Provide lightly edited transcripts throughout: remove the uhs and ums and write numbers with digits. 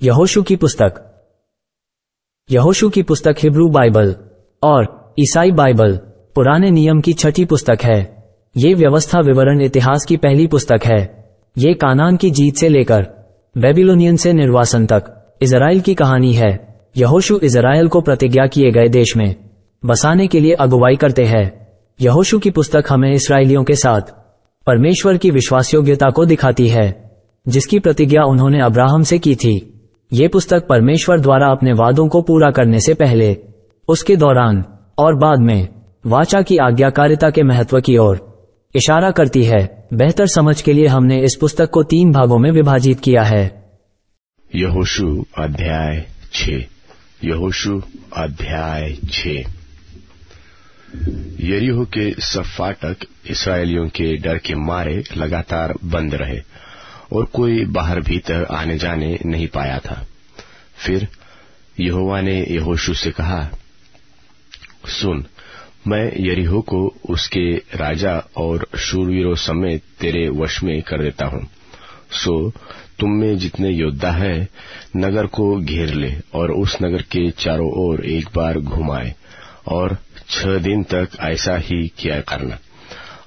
यहोशू की पुस्तक। यहोशू की पुस्तक हिब्रू बाइबल और ईसाई बाइबल पुराने नियम की छठी पुस्तक है। ये व्यवस्था विवरण इतिहास की पहली पुस्तक है। ये कानान की जीत से लेकर बेबीलोनियन से निर्वासन तक इजराइल की कहानी है। यहोशू इजराइल को प्रतिज्ञा किए गए देश में बसाने के लिए अगुवाई करते हैं। यहोशू की पुस्तक हमें इस्राएलियों के साथ परमेश्वर की विश्वासयोग्यता को दिखाती है, जिसकी प्रतिज्ञा उन्होंने अब्राहम से की थी। ये पुस्तक परमेश्वर द्वारा अपने वादों को पूरा करने से पहले, उसके दौरान और बाद में वाचा की आज्ञाकारिता के महत्व की ओर इशारा करती है। बेहतर समझ के लिए हमने इस पुस्तक को 3 भागों में विभाजित किया है। यहोशू अध्याय 6। यहोशू अध्याय 6। यरीहो के सब फाटक इसराइलियों के डर के मारे लगातार बंद रहे और कोई बाहर भीतर आने जाने नहीं पाया था। फिर यहोवा ने यहोशू से कहा, सुन, मैं यरीहो को उसके राजा और शूरवीरों समेत तेरे वश में कर देता हूं। सो तुम में जितने योद्धा है नगर को घेर ले और उस नगर के चारों ओर एक बार घुमाए, और 6 दिन तक ऐसा ही किया करना।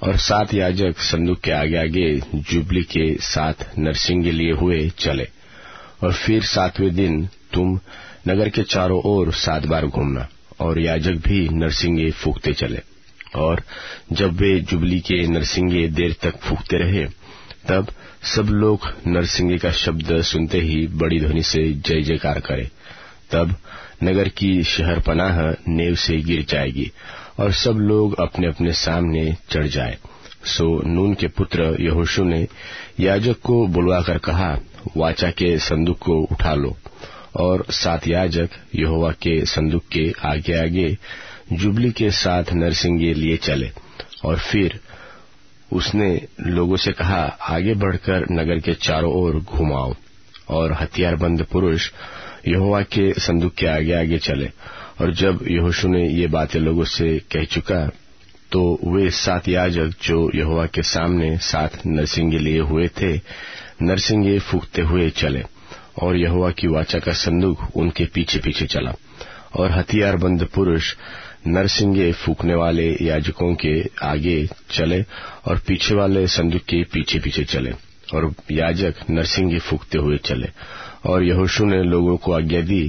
और 7 याजक संदूक के आगे आगे जुबली के 7 नरसिंगे लिए हुए चले, और फिर 7वें दिन तुम नगर के चारों ओर 7 बार घूमना, और याजक भी नरसिंगे फूंकते चले। और जब वे जुबली के नरसिंगे देर तक फूंकते रहे, तब सब लोग नरसिंगे का शब्द सुनते ही बड़ी ध्वनि से जय जयकार करे। तब नगर की शहर पनाह नेव से गिर जाएगी और सब लोग अपने अपने सामने चढ़ जाए। सो नून के पुत्र यहोशू ने याजक को बुलवाकर कहा, वाचा के संदूक को उठा लो। और 7 याजक यहोवा के संदूक के आगे आगे जुबली के 7 नरसिंगे लिए चले। और फिर उसने लोगों से कहा, आगे बढ़कर नगर के चारों ओर घुमाओ। और हथियारबंद पुरुष यहोवा के संदूक के आगे आगे चले। और जब यहोशू ने ये बातें लोगों से कह चुका, तो वे 7 याजक जो यहोवा के सामने 7 नरसिंगे लिए हुए थे, नरसिंगे फूंकते हुए चले, और यहोवा की वाचा का संदूक उनके पीछे पीछे चला। और हथियारबंद पुरुष नरसिंगे फूंकने वाले याजकों के आगे चले और पीछे वाले संदूक के पीछे पीछे चले, और याजक नरसिंगे फूंकते हुए चले। और यहोशू ने लोगों को आज्ञा दी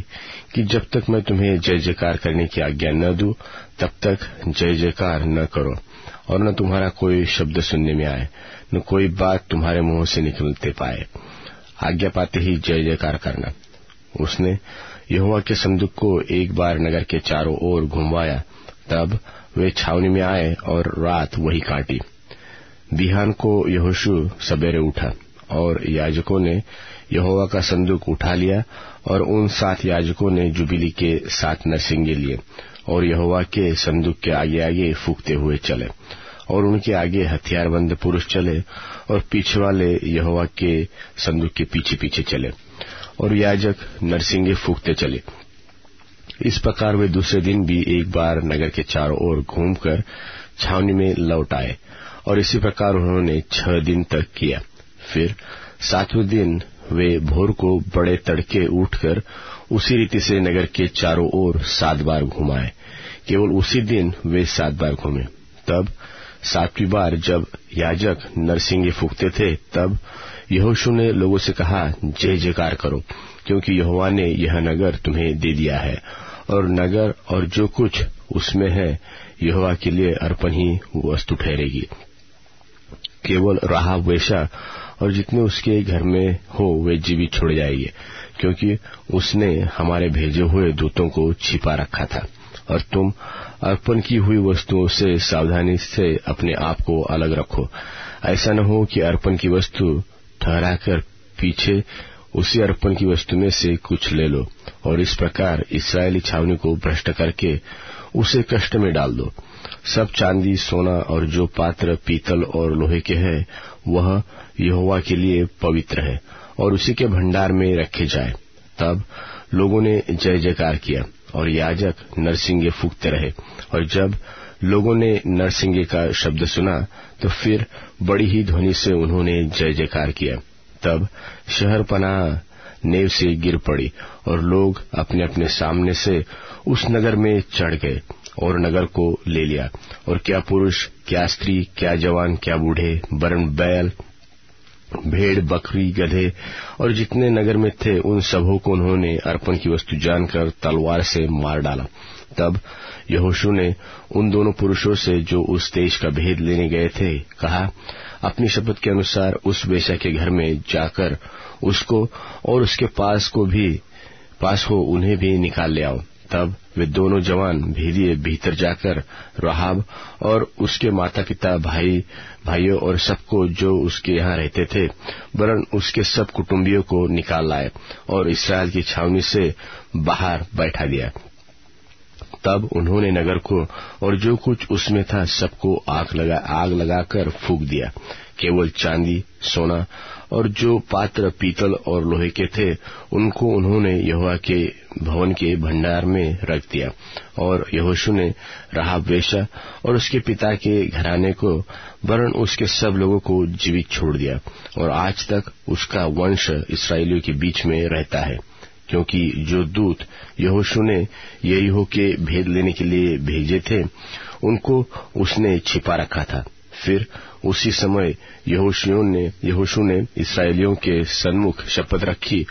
कि जब तक मैं तुम्हें जय जयकार करने की आज्ञा न दूं, तब तक जय जयकार न करो, और न तुम्हारा कोई शब्द सुनने में आए, न कोई बात तुम्हारे मुंह से निकलते पाए। आज्ञा पाते ही जय जयकार करना। उसने यहोवा के संदूक को एक बार नगर के चारों ओर घुमवाया। तब वे छावनी में आए और रात वही काटी। बिहान को यहोशू सबेरे उठा, और याजकों ने यहोवा का संदूक उठा लिया, और उन 7 याजकों ने जुबिली के 7 नरसिंगे लिए, और यहोवा के संदूक के आगे आगे फूंकते हुए चले। और उनके आगे हथियारबंद पुरुष चले, और पीछे वाले यहोवा के संदूक के पीछे पीछे चले, और याजक नरसिंगे फूंकते चले। इस प्रकार वे दूसरे दिन भी एक बार नगर के चारों ओर घूमकर छावनी में लौट आए, और इसी प्रकार उन्होंने 6 दिन तक किया। फिर 7वें दिन वे भोर को बड़े तड़के उठकर उसी रीति से नगर के चारों ओर 7 बार घुमाए। केवल उसी दिन वे 7 बार घूमे। तब 7वीं बार जब याजक नरसिंगे फूंकते थे, तब यहोशू ने लोगों से कहा, जय जयकार करो, क्योंकि यहोवा ने यह नगर तुम्हें दे दिया है, और नगर और जो कुछ उसमें है यहोवा के लिए अर्पण ही वस्तु ठहरेगी। केवल राहाब वेश्या और जितने उसके घर में हो वे जीवित छोड़े जाएंगे, क्योंकि उसने हमारे भेजे हुए दूतों को छिपा रखा था। और तुम अर्पण की हुई वस्तुओं से सावधानी से अपने आप को अलग रखो। ऐसा न हो कि अर्पण की वस्तु ठहराकर पीछे उसी अर्पण की वस्तु में से कुछ ले लो, और इस प्रकार इस्राएली छावनी को भ्रष्ट करके उसे कष्ट में डाल दो। सब चांदी, सोना और जो पात्र पीतल और लोहे के हैं, वह यहोवा के लिए पवित्र है, और उसी के भंडार में रखे जाए। तब लोगों ने जय जयकार किया, और याजक नरसिंगे फूंकते रहे। और जब लोगों ने नरसिंगे का शब्द सुना, तो फिर बड़ी ही ध्वनि से उन्होंने जय जयकार किया। तब शहर पनाह नेव से गिर पड़ी और लोग अपने अपने सामने से उस नगर में चढ़ गए और नगर को ले लिया। और क्या पुरुष, क्या स्त्री, क्या जवान, क्या बूढ़े, वरन बैल, भेड़, बकरी, गधे और जितने नगर में थे, उन सबों को उन्होंने अर्पण की वस्तु जानकर तलवार से मार डाला। तब यहोशू ने उन दोनों पुरुषों से जो उस देश का भेद लेने गए थे कहा, अपनी शपथ के अनुसार उस वेश्या के घर में जाकर उसको और उसके पास हो उन्हें भी निकाल ले आओ। तब वे दोनों जवान भेदिए भीतर जाकर राहाब और उसके माता पिता, भाइयों और सबको जो उसके यहाँ रहते थे, वरन उसके सब कुटुंबियों को निकाल लाए और इस्राएल की छावनी से बाहर बैठा दिया। तब उन्होंने नगर को और जो कुछ उसमें था सबको आग लगाकर फूंक दिया। केवल चांदी, सोना और जो पात्र पीतल और लोहे के थे, उनको उन्होंने यहोवा के भवन के भंडार में रख दिया। और यहोशू ने राहाब वेश्या और उसके पिता के घराने को, वरन उसके सब लोगों को जीवित छोड़ दिया। और आज तक उसका वंश इस्राएलियों के बीच में रहता है, क्योंकि जो दूत यहोशू ने यरीहो के भेद लेने के लिए भेजे थे, उनको उसने छिपा रखा था। फिर उसी समय यहोशू ने इस्राएलियों के सन्मुख शपथ रखी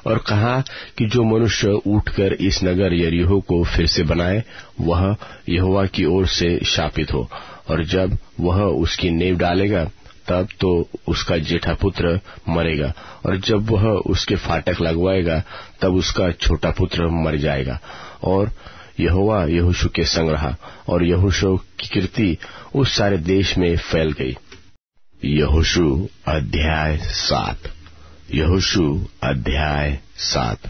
और कहा कि जो मनुष्य उठकर इस नगर यरीहो को फिर से बनाए, वह यहोवा की ओर से शापित हो। और जब वह उसकी नींव डालेगा, तब तो उसका जेठा पुत्र मरेगा, और जब वह उसके फाटक लगवाएगा, तब उसका छोटा पुत्र मर जाएगा। और यहोवा यहोशू के संग रहा, और यहोशू की कीर्ति उस सारे देश में फैल गई। यहोशू अध्याय 7। यहोशू अध्याय 7।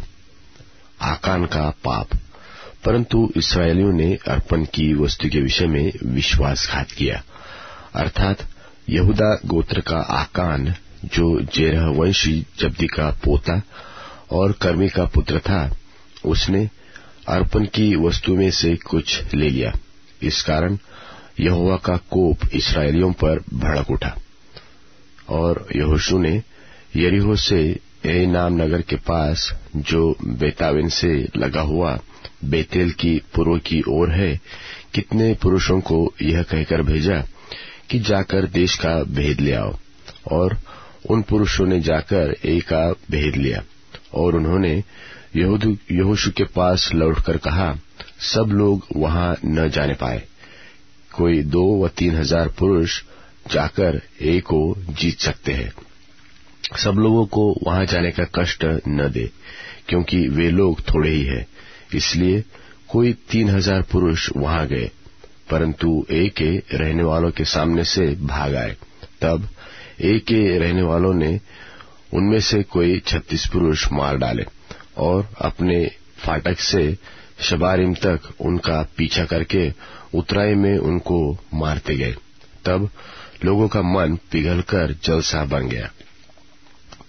आकान का पाप। परंतु इस्राएलियों ने अर्पण की वस्तु के विषय में विश्वासघात किया, अर्थात यहूदा गोत्र का आकान, जो जेरह वंशी जब्दी का पोता और कर्मी का पुत्र था, उसने अर्पण की वस्तु में से कुछ ले लिया। इस कारण यहोवा का कोप इस्राएलियों पर भड़क उठा। और यहोशू ने यरीहो से ए नाम नगर के पास, जो बेतावेन से लगा हुआ बेतेल की पूर्व की ओर है, कितने पुरुषों को यह कहकर भेजा कि जाकर देश का भेद ले आओ। और उन पुरुषों ने जाकर ए का भेद लिया। और उन्होंने यहोशू के पास लौटकर कहा, सब लोग वहां न जाने पाए। कोई 2 व 3 हजार पुरुष जाकर ए को जीत सकते हैं। सब लोगों को वहां जाने का कष्ट न दे, क्योंकि वे लोग थोड़े ही हैं। इसलिए कोई 3 हजार पुरुष वहां गए, परंतु ए के रहने वालों के सामने से भाग आए। तब ए के रहने वालों ने उनमें से कोई 36 पुरुष मार डाले और अपने फाटक से शबारिम तक उनका पीछा करके उतराई में उनको मारते गए। तब लोगों का मन पिघलकर जलसा बन गया।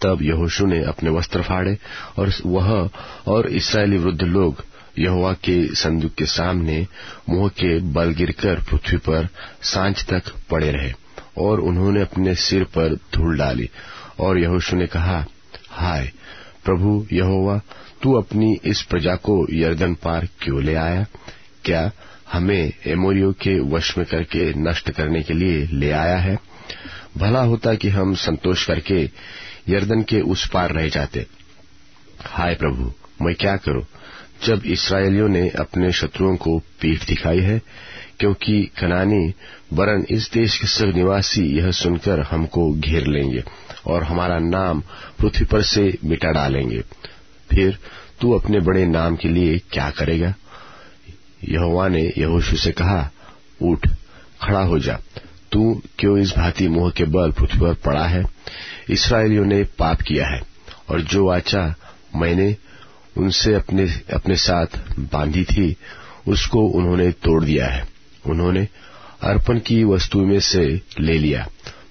तब यहोशू ने अपने वस्त्र फाड़े, और वह और इस्राएली वृद्ध लोग यहोवा के संदूक के सामने मुंह के बल गिरकर पृथ्वी पर सांझ तक पड़े रहे। और उन्होंने अपने सिर पर धूल डाली। और यहोशू ने कहा, हाय प्रभु यहोवा, तू अपनी इस प्रजा को यरदन पार क्यों ले आया? क्या हमें एमोरियों के वश में करके नष्ट करने के लिए ले आया है? भला होता कि हम संतोष करके यरदन के उस पार रह जाते। हाय प्रभु, मैं क्या करूं, जब इस्राएलियों ने अपने शत्रुओं को पीठ दिखाई है? क्योंकि कनानी वरन इस देश के सब निवासी यह सुनकर हमको घेर लेंगे और हमारा नाम पृथ्वी पर से मिटा डालेंगे। फिर तू अपने बड़े नाम के लिए क्या करेगा? यहोवा ने यहोशू से कहा, उठ, खड़ा हो जा। तू क्यों इस भांति मुंह के बल पृथ्वी पर पड़ा है? इस्राएलियों ने पाप किया है, और जो वाचा मैंने उनसे अपने साथ बांधी थी, उसको उन्होंने तोड़ दिया है। उन्होंने अर्पण की वस्तु में से ले लिया,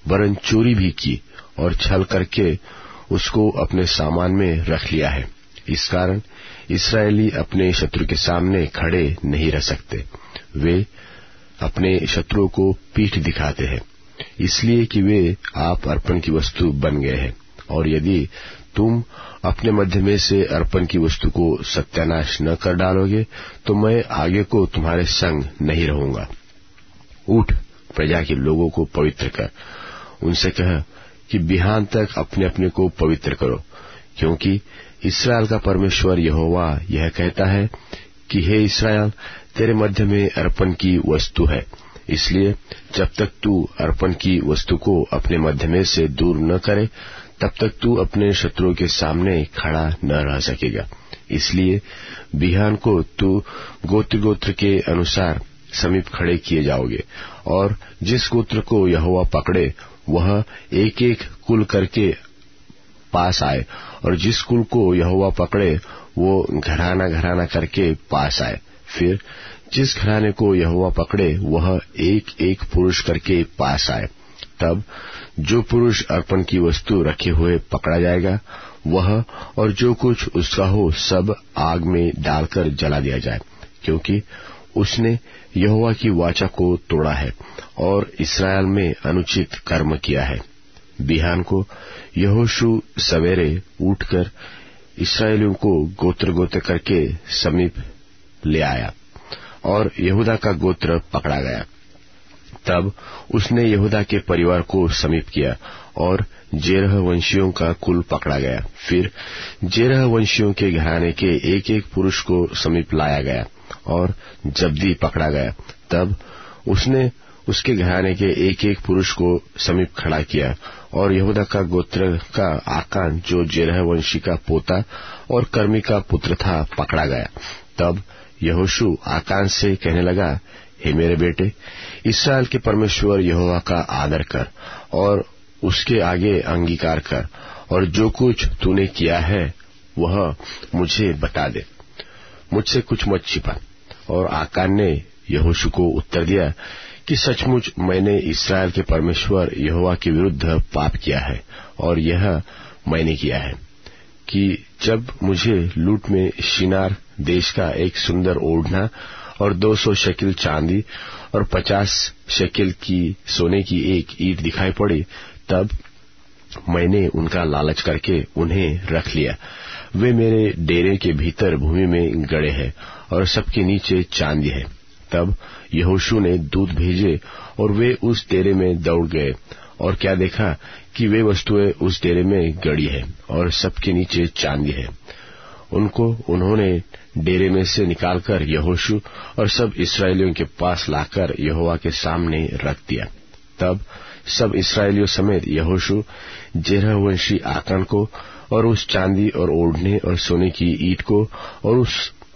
वरन चोरी भी की और छल करके उसको अपने सामान में रख लिया है। इस कारण इस्राएली अपने शत्रु के सामने खड़े नहीं रह सकते। वे अपने शत्रुओं को पीठ दिखाते हैं, इसलिए कि वे आप अर्पण की वस्तु बन गए हैं। और यदि तुम अपने मध्य में से अर्पण की वस्तु को सत्यानाश न कर डालोगे तो मैं आगे को तुम्हारे संग नहीं रहूंगा। उठ, प्रजा के लोगों को पवित्र कर, उनसे कह कि बिहान तक अपने अपने को पवित्र करो, क्योंकि इस्राएल का परमेश्वर यहोवा यह कहता है कि हे इस्राएल, तेरे मध्य में अर्पण की वस्तु है, इसलिए जब तक तू अर्पण की वस्तु को अपने मध्य में से दूर न करे तब तक तू अपने शत्रुओं के सामने खड़ा न रह सकेगा। इसलिए बिहान को तू गोत्र गोत्र के अनुसार समीप खड़े किए जाओगे, और जिस गोत्र को यहोवा पकड़े वह एक एक कुल करके पास आए, और जिस कुल को यहोवा पकड़े वो घराना घराना करके पास आए। फिर जिस घराने को यहोवा पकड़े वह एक एक पुरुष करके पास आए। तब जो पुरुष अर्पण की वस्तु रखे हुए पकड़ा जाएगा वह और जो कुछ उसका हो सब आग में डालकर जला दिया जाए, क्योंकि उसने यहोवा की वाचा को तोड़ा है और इस्राएल में अनुचित कर्म किया है। बिहान को यहोशू सवेरे उठकर इस्राएलियों को गोत्र गोत्र करके समीप ले आया और यहूदा का गोत्र पकड़ा गया। तब उसने यहूदा के परिवार को समीप किया और जेरह वंशियों का कुल पकड़ा गया। फिर जेरह वंशियों के घराने के एक एक पुरुष को समीप लाया गया और जब्दी पकड़ा गया। तब उसने उसके घराने के एक एक पुरुष को समीप खड़ा किया और यहूदा का गोत्र का आकान जो जेरह वंशी का पोता और कर्मी का पुत्र था पकड़ा गया। तब यहोशू आकान से कहने लगा, हे मेरे बेटे, इस्राएल के परमेश्वर यहोवा का आदर कर और उसके आगे अंगीकार कर, और जो कुछ तूने किया है वह मुझे बता दे, मुझसे कुछ मत छिपा। और आकान ने यहोशू को उत्तर दिया कि सचमुच मैंने इस्राएल के परमेश्वर यहोवा के विरुद्ध पाप किया है, और यह मैंने किया है कि जब मुझे लूट में शिनार देश का एक सुंदर ओढ़ना और 200 शेकिल चांदी और 50 शेकिल की सोने की एक ईंट दिखाई पड़ी, तब मैंने उनका लालच करके उन्हें रख लिया। वे मेरे डेरे के भीतर भूमि में गड़े हैं और सबके नीचे चांदी है। तब यहोशू ने दूत भेजे और वे उस डेरे में दौड़ गए, और क्या देखा कि वे वस्तुएं उस डेरे में गड़ी है और सबके नीचे चांदी है। उनको उन्होंने डेरे में से निकालकर यहोशू और सब इस्राएलियों के पास लाकर यहोवा के सामने रख दिया। तब सब इस्राएलियों समेत यहोशू जेरहवंशी आकान को और उस चांदी और ओढ़ने और सोने की ईंट को और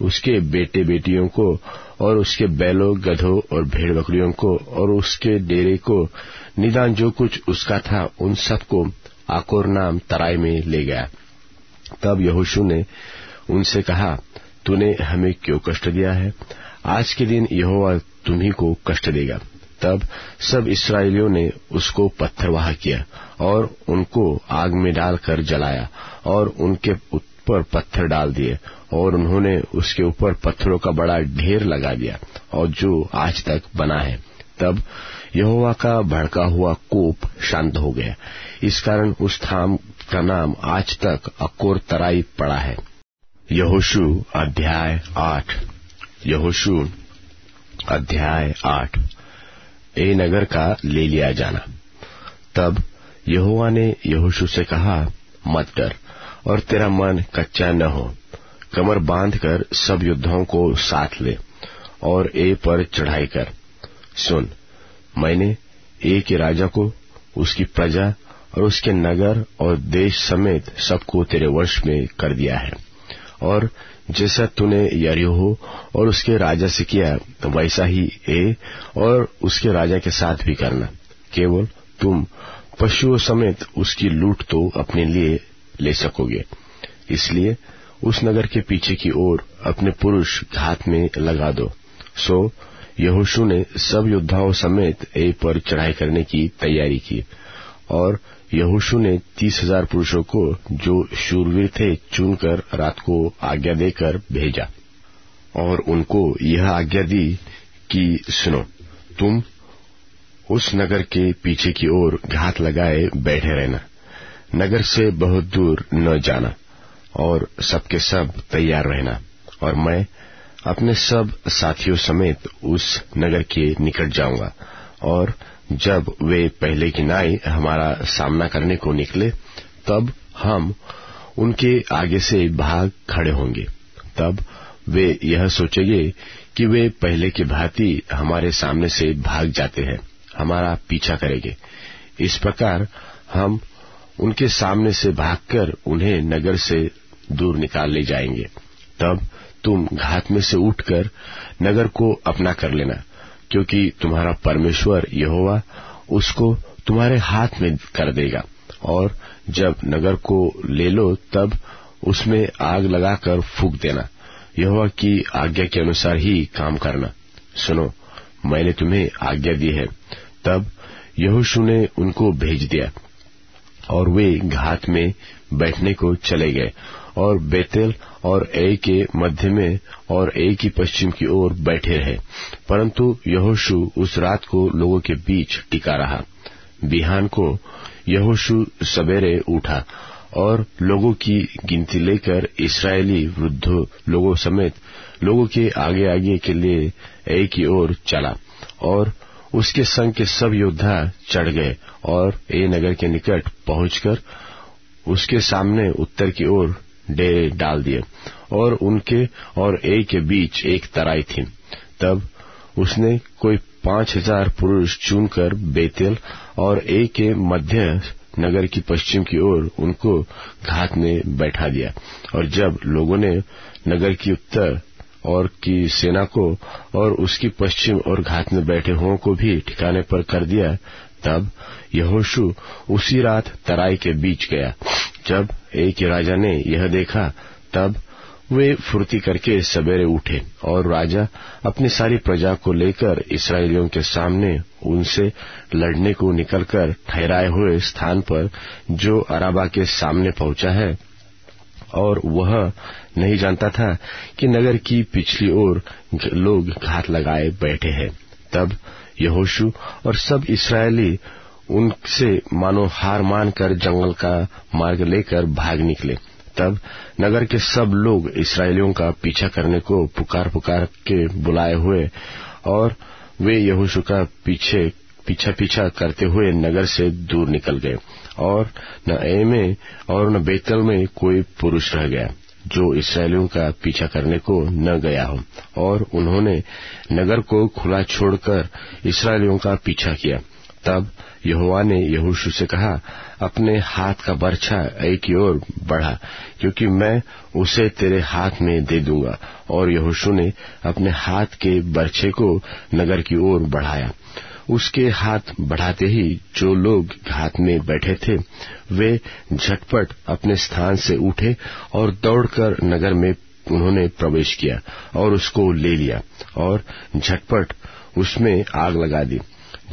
उसके बेटे बेटियों को और उसके बैलों गधों और भेड़ बकरियों को और उसके डेरे को निदान जो कुछ उसका था उन सबको आकोर नाम तराई में ले गया। तब यहोशू ने उनसे कहा, तूने हमें क्यों कष्ट दिया है? आज के दिन यहोवा तुम्ही को कष्ट देगा। तब सब इस्राएलियों ने उसको पत्थरवाह किया और उनको आग में डालकर जलाया और उनके ऊपर पत्थर डाल दिए, और उन्होंने उसके ऊपर पत्थरों का बड़ा ढेर लगा दिया और जो आज तक बना है। तब यहोवा का भड़का हुआ कोप शांत हो गया, इस कारण उस स्थान का नाम आज तक अकोर तराई पड़ा है। यहोशू अध्याय 8। यहोशू अध्याय 8। ए नगर का ले लिया जाना। तब यहोवा ने यहोशू से कहा, मत डर और तेरा मन कच्चा न हो, कमर बांधकर सब योद्धाओं को साथ ले और ए पर चढ़ाई कर। सुन, मैंने ए के राजा को, उसकी प्रजा और उसके नगर और देश समेत सबको तेरे वश में कर दिया है, और जैसा तूने यरीहो और उसके राजा से किया वैसा ही ए और उसके राजा के साथ भी करना। केवल तुम पशुओं समेत उसकी लूट तो अपने लिए ले सकोगे। इसलिए उस नगर के पीछे की ओर अपने पुरुष घात में लगा दो। सो यहोशू ने सब योद्धाओं समेत ए पर चढ़ाई करने की तैयारी की, और यहोशू ने 30,000 पुरुषों को जो शूरवीर थे चुनकर रात को आज्ञा देकर भेजा, और उनको यह आज्ञा दी कि सुनो, तुम उस नगर के पीछे की ओर घात लगाए बैठे रहना। नगर से बहुत दूर न जाना और सबके सब तैयार रहना, और मैं अपने सब साथियों समेत उस नगर के निकट जाऊंगा, और जब वे पहले की नाई हमारा सामना करने को निकले तब हम उनके आगे से भाग खड़े होंगे। तब वे यह सोचेंगे कि वे पहले की भांति हमारे सामने से भाग जाते हैं, हमारा पीछा करेंगे। इस प्रकार हम उनके सामने से भागकर उन्हें नगर से दूर निकाल ले जाएंगे। तब तुम घात में से उठकर नगर को अपना कर लेना, क्योंकि तुम्हारा परमेश्वर यहोवा उसको तुम्हारे हाथ में कर देगा। और जब नगर को ले लो तब उसमें आग लगाकर फूंक देना। यहोवा की आज्ञा के अनुसार ही काम करना। सुनो, मैंने तुम्हें आज्ञा दी है। तब यहोशू ने उनको भेज दिया और वे घात में बैठने को चले गए और बेतेल और ए के मध्य में और ए की पश्चिम की ओर बैठे रहे। परंतु यहोशू उस रात को लोगों के बीच टिका रहा। बिहान को यहोशू सवेरे उठा और लोगों की गिनती लेकर इस्राएली वृद्ध लोगों समेत लोगों के आगे आगे के लिए ए की ओर चला, और उसके संग के सब योद्धा चढ़ गए और ए नगर के निकट पहुंचकर उसके सामने उत्तर की ओर डेरे डाल दिए, और उनके और ए के बीच एक तराई थी। तब उसने कोई 5000 पुरुष चुनकर बेतेल और ए के मध्य नगर की पश्चिम की ओर उनको घात में बैठा दिया। और जब लोगों ने नगर की उत्तर और की सेना को और उसकी पश्चिम और घात में बैठे हुओं को भी ठिकाने पर कर दिया, तब यहोशू उसी रात तराई के बीच गया। जब ए के राजा ने यह देखा तब वे फुर्ती करके सवेरे उठे, और राजा अपनी सारी प्रजा को लेकर इस्राएलियों के सामने उनसे लड़ने को निकलकर ठहराए हुए स्थान पर जो अराबा के सामने पहुंचा है, और वह नहीं जानता था कि नगर की पिछली ओर लोग घात लगाए बैठे हैं। तब यहोशू और सब इस्राएली उनसे मानो हार मानकर जंगल का मार्ग लेकर भाग निकले। तब नगर के सब लोग इस्राएलियों का पीछा करने को पुकार पुकार के बुलाए हुए, और वे यहोशू का पीछा करते हुए नगर से दूर निकल गए, और न ए में और न बेतल में कोई पुरुष रह गया जो इस्राएलियों का पीछा करने को न गया हो। और उन्होंने नगर को खुला छोड़कर इस्राएलियों का पीछा किया। तब यहोवा ने यहोशू से कहा, अपने हाथ का बर्छा ए की ओर बढ़ा, क्योंकि मैं उसे तेरे हाथ में दे दूंगा। और यहोशू ने अपने हाथ के बर्छे को नगर की ओर बढ़ाया। उसके हाथ बढ़ाते ही जो लोग घात में बैठे थे वे झटपट अपने स्थान से उठे और दौड़कर नगर में उन्होंने प्रवेश किया और उसको ले लिया और झटपट उसमें आग लगा दी।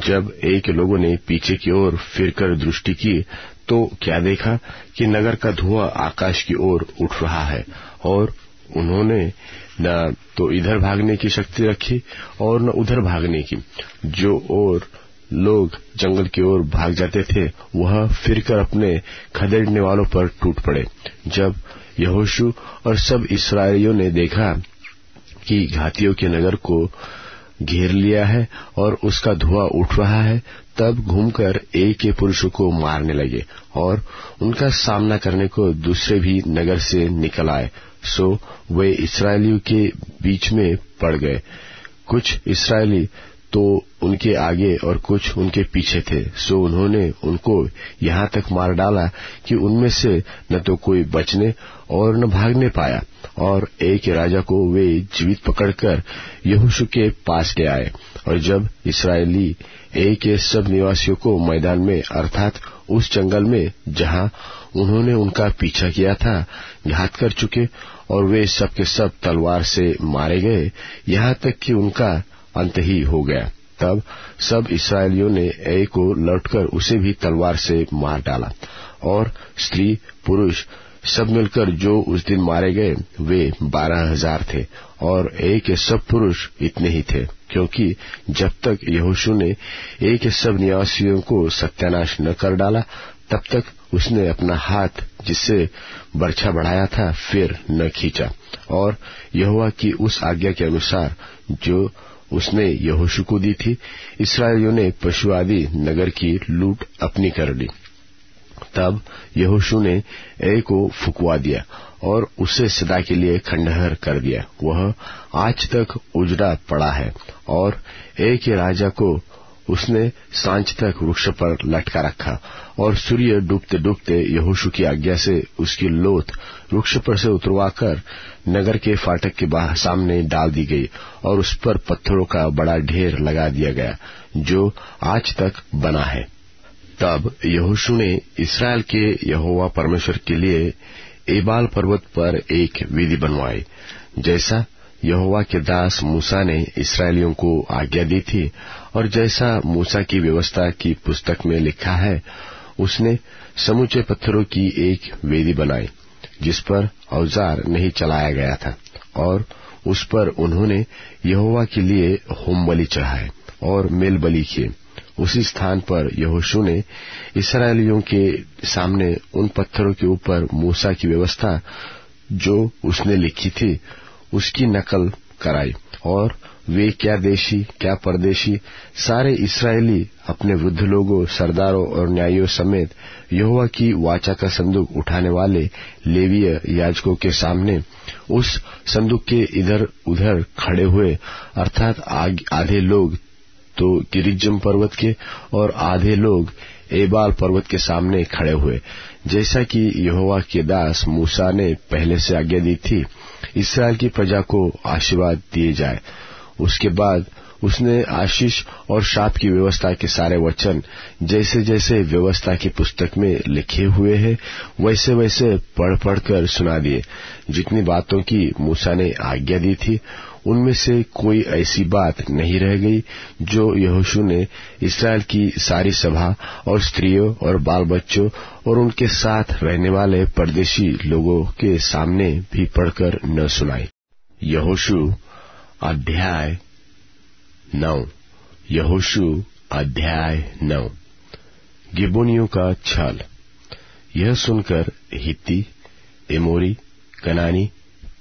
जब ए के लोगों ने पीछे की ओर फिरकर दृष्टि की तो क्या देखा कि नगर का धुआं आकाश की ओर उठ रहा है, और उन्होंने न तो इधर भागने की शक्ति रखी और न उधर भागने की। जो और लोग जंगल की ओर भाग जाते थे वह फिरकर अपने खदेड़ने वालों पर टूट पड़े। जब यहोशू और सब इस्राएलियों ने देखा कि घातियों के नगर को घेर लिया है और उसका धुआं उठ रहा है, तब घूमकर ए के पुरुषों को मारने लगे और उनका सामना करने को दूसरे भी नगर से निकल आए। सो वे इस्राएलियों के बीच में पड़ गए। कुछ इस्राएली तो उनके आगे और कुछ उनके पीछे थे। सो उन्होंने उनको यहाँ तक मार डाला कि उनमें से न तो कोई बचने और न भागने पाया। और ए के राजा को वे जीवित पकड़कर यहोशू के पास ले आए। और जब इस्राएली ए के सब निवासियों को मैदान में अर्थात उस जंगल में जहाँ उन्होंने उनका पीछा किया था घात कर चुके और वे सब के सब तलवार से मारे गए, यहाँ तक कि उनका अंत ही हो गया। तब सब इस्राएलियों ने ए को लौटकर उसे भी तलवार से मार डाला। और स्त्री पुरुष सब मिलकर जो उस दिन मारे गए वे 12,000 थे। और ए के सब पुरुष इतने ही थे, क्योंकि जब तक यहोशू ने ए के सब निवासियों को सत्यानाश न कर डाला तब तक उसने अपना हाथ जिससे बर्छा बढ़ाया था फिर न खींचा, और यहोवा की उस आज्ञा के अनुसार जो उसने यहोशू को दी थी, इस्राएलियों ने पशु आदि नगर की लूट अपनी कर ली। तब यहोशू ने ए को फुकवा दिया और उसे सदा के लिए खंडहर कर दिया। वह आज तक उजड़ा पड़ा है, और ए के राजा को उसने सांझ तक वृक्ष पर लटका रखा, और सूर्य डूबते डूबते यहोशू की आज्ञा से उसकी लोथ वृक्ष पर से उतरवाकर नगर के फाटक के सामने डाल दी गई, और उस पर पत्थरों का बड़ा ढेर लगा दिया गया जो आज तक बना है। तब यहोशू ने इस्राएल के यहोवा परमेश्वर के लिए एबाल पर्वत पर एक वेदी बनवाई, जैसा यहोवा के दास मूसा ने इस्राएलियों को आज्ञा दी थी, और जैसा मूसा की व्यवस्था की पुस्तक में लिखा है। उसने समूचे पत्थरों की एक वेदी बनाई जिस पर औजार नहीं चलाया गया था, और उस पर उन्होंने यहोवा के लिए होम बलि चढ़ाए और मेल बलि किए। उसी स्थान पर यहोशू ने इस्राएलियों के सामने उन पत्थरों के ऊपर मूसा की व्यवस्था जो उसने लिखी थी उसकी नकल कराई, और वे क्या देशी क्या परदेशी सारे इस्राएली अपने वृद्ध लोगों, सरदारों और न्यायियों समेत यहोवा की वाचा का संदूक उठाने वाले लेवीय याजकों के सामने उस संदूक के इधर उधर खड़े हुए, अर्थात आधे लोग तो गिरिज्जम पर्वत के और आधे लोग एबाल पर्वत के सामने खड़े हुए, जैसा कि यहोवा के दास मूसा ने पहले से आज्ञा दी थी, इस्राएल की प्रजा को आशीर्वाद दिए जाए। उसके बाद उसने आशीष और शाप की व्यवस्था के सारे वचन जैसे जैसे व्यवस्था की पुस्तक में लिखे हुए हैं वैसे वैसे पढ़ पढ़कर सुना दिए। जितनी बातों की मूसा ने आज्ञा दी थी उनमें से कोई ऐसी बात नहीं रह गई जो यहोशू ने इस्राएल की सारी सभा और स्त्रियों और बाल बच्चों और उनके साथ रहने वाले परदेशी लोगों के सामने भी पढ़कर न सुनाई। यहोशू अध्याय 9। यहोशू अध्याय 9। गिबोनियों का छल। यह सुनकर हित्ती, एमोरी, कनानी,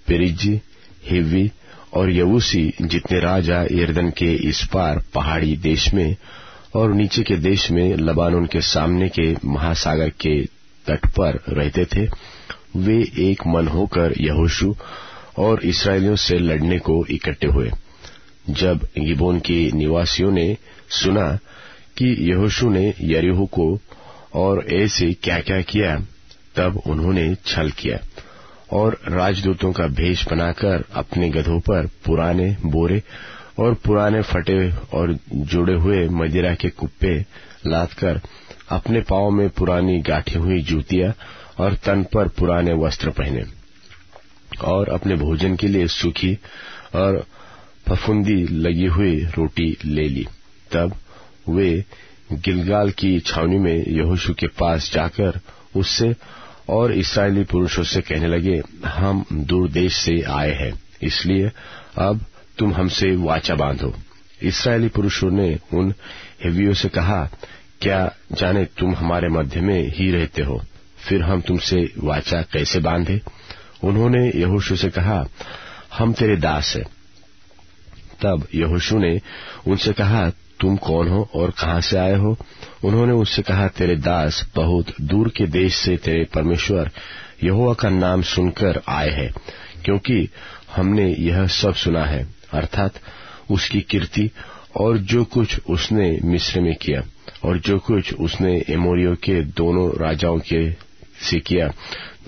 पेरिज्जी, हिव्वी और यबूसी जितने राजा यरदन के इस पार पहाड़ी देश में और नीचे के देश में लबानोन के सामने के महासागर के तट पर रहते थे, वे एक मन होकर यहोशू और इस्राएलियों से लड़ने को इकट्ठे हुए। जब गिबोन के निवासियों ने सुना कि यहोशू ने यरीहो को और ऐसे क्या क्या किया, तब उन्होंने छल किया और राजदूतों का भेष बनाकर अपने गधों पर पुराने बोरे और पुराने फटे और जोड़े हुए मदिरा के कुप्पे लादकर अपने पांव में पुरानी गांठी हुई जूतियां और तन पर पुराने वस्त्र पहने और अपने भोजन के लिए सूखी और फफूंदी लगी हुई रोटी ले ली। तब वे गिलगाल की छावनी में यहोशू के पास जाकर उससे और इस्राएली पुरुषों से कहने लगे, हम दूर देश से आए हैं, इसलिए अब तुम हमसे वाचा बांधो। इस्राएली पुरुषों ने उन हिव्वियों से कहा, क्या जाने तुम हमारे मध्य में ही रहते हो, फिर हम तुमसे वाचा कैसे बांधे? उन्होंने यहोशू से कहा, हम तेरे दास हैं। तब यहोशू ने उनसे कहा, तुम कौन हो और कहां से आए हो? उन्होंने उससे कहा, तेरे दास बहुत दूर के देश से तेरे परमेश्वर यहोवा का नाम सुनकर आए हैं, क्योंकि हमने यह सब सुना है, अर्थात उसकी कीर्ति और जो कुछ उसने मिस्र में किया और जो कुछ उसने एमोरियों के दोनों राजाओं के से किया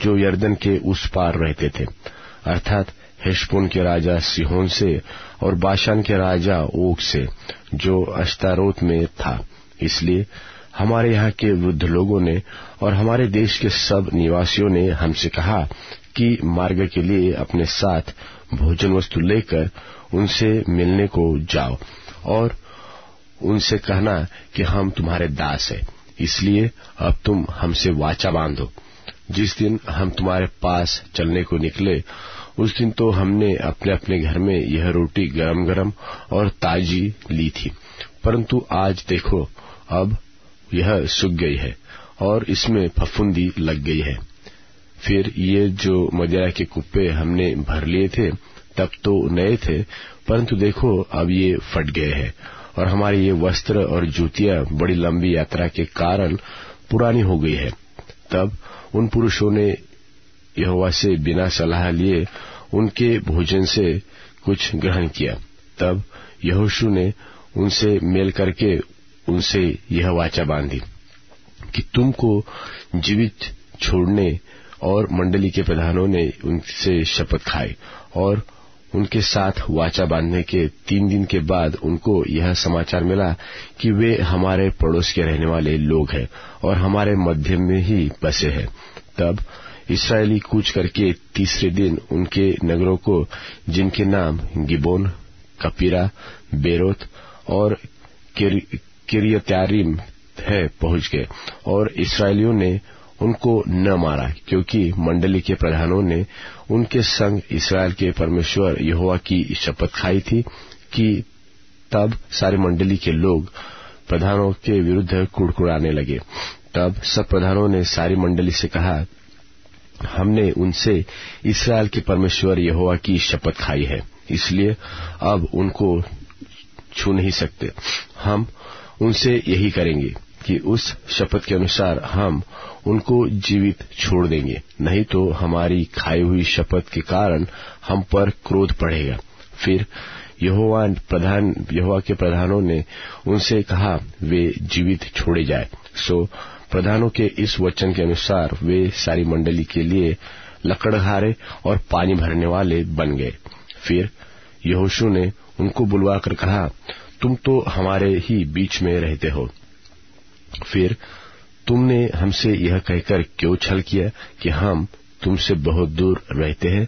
जो यरदन के उस पार रहते थे, अर्थात हेशबोन के राजा सिहोन से और बाशान के राजा ओग से जो अश्तारोत में था। इसलिए हमारे यहाँ के वृद्ध लोगों ने और हमारे देश के सब निवासियों ने हमसे कहा कि मार्ग के लिए अपने साथ भोजन वस्तु लेकर उनसे मिलने को जाओ और उनसे कहना कि हम तुम्हारे दास हैं, इसलिए अब तुम हमसे वाचा बांधो। जिस दिन हम तुम्हारे पास चलने को निकले उस दिन तो हमने अपने अपने घर में यह रोटी गरम गरम और ताजी ली थी, परंतु आज देखो अब यह सूख गई है और इसमें फफूंदी लग गई है। फिर ये जो मदिरा के कुप्पे हमने भर लिए थे तब तो नए थे, परंतु देखो अब ये फट गए हैं और हमारे ये वस्त्र और जूतियां बड़ी लंबी यात्रा के कारण पुरानी हो गई है। तब उन पुरुषों ने यहोवा से बिना सलाह लिए उनके भोजन से कुछ ग्रहण किया। तब यहोशू ने उनसे मेल करके उनसे यह वाचा बांधी कि तुमको जीवित छोड़ने, और मंडली के प्रधानों ने उनसे शपथ खाई और उनके साथ वाचा बांधने के 3 दिन के बाद उनको यह समाचार मिला कि वे हमारे पड़ोस के रहने वाले लोग हैं और हमारे मध्य में ही बसे हैं। तब इस्राएली कूच करके तीसरे दिन उनके नगरों को, जिनके नाम गिबोन, कपीरा, बेरोत और किर्यत्यारीम है, पहुंच गए। और इस्राएलियों ने उनको न मारा, क्योंकि मंडली के प्रधानों ने उनके संग इस्राएल के परमेश्वर यहोवा की शपथ खाई थी कि तब सारी मंडली के लोग प्रधानों के विरुद्ध कुड़कुड़ाने लगे। तब सब प्रधानों ने सारी मंडली से कहा, हमने उनसे इस्राएल के परमेश्वर यहोवा की शपथ खाई है, इसलिए अब उनको छू नहीं सकते। हम उनसे यही करेंगे कि उस शपथ के अनुसार हम उनको जीवित छोड़ देंगे, नहीं तो हमारी खाई हुई शपथ के कारण हम पर क्रोध पड़ेगा। फिर यहोवा के प्रधानों ने उनसे कहा, वे जीवित छोड़े जाए। सो प्रधानों के इस वचन के अनुसार वे सारी मंडली के लिए लकड़हारे और पानी भरने वाले बन गए। फिर यहोशू ने उनको बुलवाकर कहा, तुम तो हमारे ही बीच में रहते हो, फिर तुमने हमसे यह कहकर क्यों छल किया कि हम तुमसे बहुत दूर रहते हैं?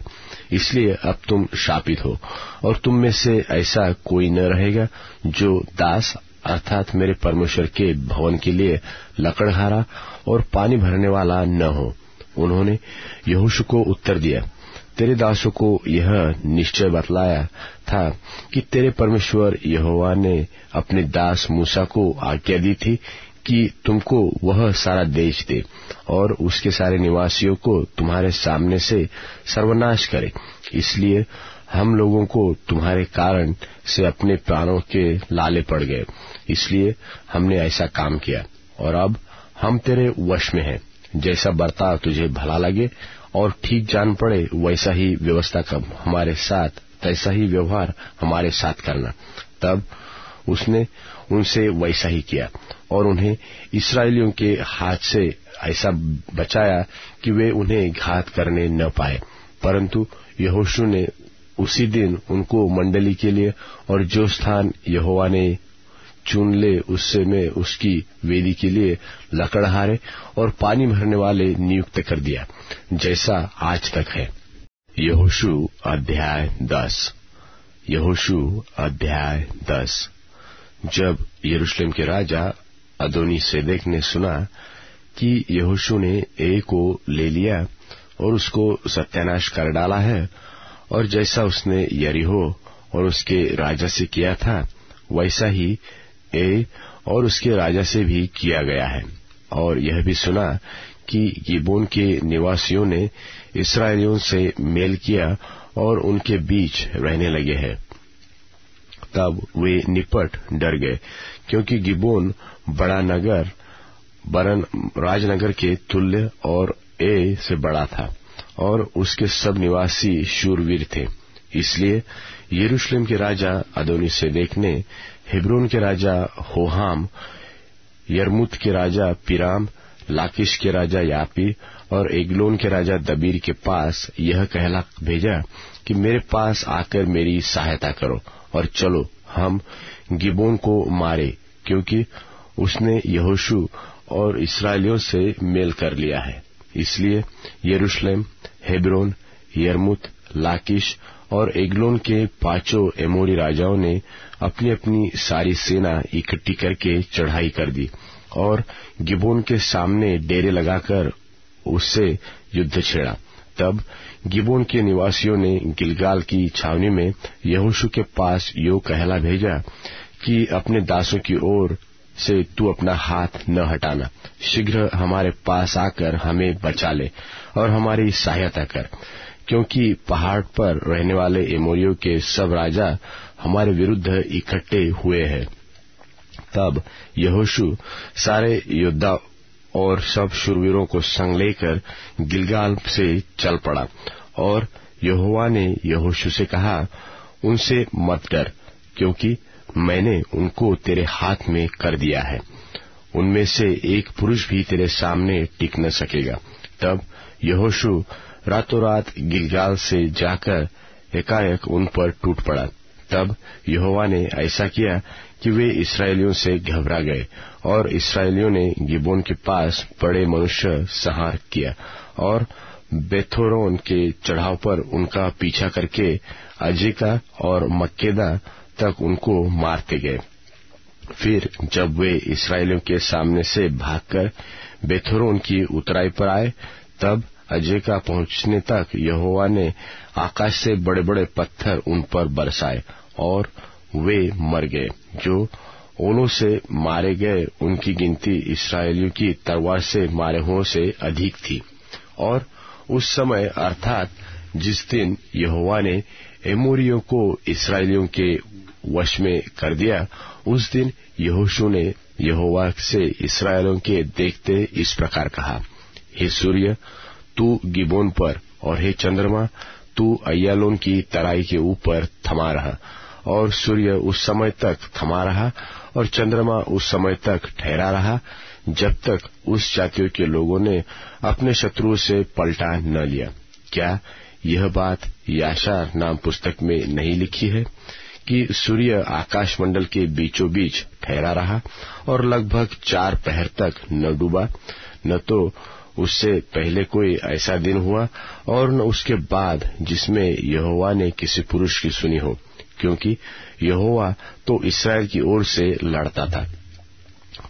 इसलिए अब तुम शापित हो और तुम में से ऐसा कोई न रहेगा जो दास अर्थात मेरे परमेश्वर के भवन के लिए लकड़हारा और पानी भरने वाला न हो। उन्होंने यहोशू को उत्तर दिया, तेरे दासों को यह निश्चय बतलाया था कि तेरे परमेश्वर यहोवा ने अपने दास मूसा को आज्ञा दी थी कि तुमको वह सारा देश दे और उसके सारे निवासियों को तुम्हारे सामने से सर्वनाश करे। इसलिए हम लोगों को तुम्हारे कारण से अपने प्राणों के लाले पड़ गए, इसलिए हमने ऐसा काम किया और अब हम तेरे वश में हैं। जैसा बर्ताव तुझे भला लगे और ठीक जान पड़े वैसा ही व्यवस्था कर हमारे साथ, तैसा ही व्यवहार हमारे साथ करना। तब उसने उनसे वैसा ही किया और उन्हें इस्राएलियों के हाथ से ऐसा बचाया कि वे उन्हें घात करने न पाए। परंतु यहोशू ने उसी दिन उनको मंडली के लिए और जो स्थान यहोवा ने चुन ले उससे में उसकी वेदी के लिए लकड़हारे और पानी भरने वाले नियुक्त कर दिया, जैसा आज तक है। यहोशू अध्याय 10। यहोशू अध्याय 10। जब यरूशलेम के राजा अदोनी सेदेक ने सुना कि यहोशू ने ए को ले लिया और उसको सत्यानाश कर डाला है, और जैसा उसने यरीहो और उसके राजा से किया था वैसा ही ए और उसके राजा से भी किया गया है, और यह भी सुना कि गिबोन के निवासियों ने इस्राएलियों से मेल किया और उनके बीच रहने लगे हैं, तब वे निपट डर गए, क्योंकि गिबोन बड़ा नगर बरन राजनगर के तुल्य और ए से बड़ा था और उसके सब निवासी शूरवीर थे। इसलिए यरूशलेम के राजा अदोनी सेदेक ने हेब्रोन के राजा होहाम, यरमुत के राजा पिराम, लाकिश के राजा यापी और एग्लोन के राजा दबीर के पास यह कहला भेजा कि मेरे पास आकर मेरी सहायता करो और चलो हम गिबोन को मारे, क्योंकि उसने यहोशू और इस्राएलियों से मेल कर लिया है। इसलिए यरूशलेम, हेब्रोन, यरमुत, लाकिश और एग्लोन के 5 एमोरी राजाओं ने अपनी अपनी सारी सेना इकट्ठी करके चढ़ाई कर दी और गिबोन के सामने डेरे लगाकर उससे युद्ध छेड़ा। तब गिबोन के निवासियों ने गिलगाल की छावनी में यहोशू के पास यो कहला भेजा कि अपने दासों की ओर से तू अपना हाथ न हटाना, शीघ्र हमारे पास आकर हमें बचा ले और हमारी सहायता कर, क्योंकि पहाड़ पर रहने वाले एमोरियों के सब राजा हमारे विरुद्ध इकट्ठे हुए हैं। तब यहोशू सारे योद्धा और सब शूरवीरों को संग लेकर गिलगाल से चल पड़ा, और यहोवा ने यहोशू से कहा, उनसे मत डर, क्योंकि मैंने उनको तेरे हाथ में कर दिया है। उनमें से एक पुरुष भी तेरे सामने टिक न सकेगा। तब यहोशू रातों रात गिलगाल से जाकर एकाएक उन पर टूट पड़ा। तब यहोवा ने ऐसा किया कि वे इसराइलियों से घबरा गए, और इसराइलियों ने गिबोन के पास बड़े मनुष्य संहार किया और बेथोरोन के चढ़ाव पर उनका पीछा करके अजेका और मक्केदा तक उनको मारते गए। फिर जब वे इसराइलियों के सामने से भागकर बेथोरोन की उतराई पर आए, तब अजेका पहुंचने तक यहोवा ने आकाश से बड़े बड़े पत्थर उन पर बरसाए और वे मर गए। जो ओलों से मारे गए उनकी गिनती इसराइलियों की तलवार से मारे हुओं से अधिक थी। और उस समय अर्थात जिस दिन यहोवा ने एमोरियों को इसराइलियों के वश में कर दिया, उस दिन यहोशू ने यहोवा से इसराइलियों के देखते इस प्रकार कहा, हे सूर्य तू गिबोन पर, और हे चंद्रमा तू अय्यालोन की तराई के ऊपर थमा रहा। और सूर्य उस समय तक थमा रहा और चंद्रमा उस समय तक ठहरा रहा जब तक उस जातियों के लोगों ने अपने शत्रुओं से पलटा न लिया। क्या यह बात याशार नाम पुस्तक में नहीं लिखी है कि सूर्य आकाश मंडल के बीचों बीच ठहरा रहा और लगभग 4 पहर तक न डूबा, न तो उससे पहले कोई ऐसा दिन हुआ और न उसके बाद जिसमें यहोवा ने किसी पुरुष की सुनी हो, क्योंकि यहोवा तो इसराइल की ओर से लड़ता था।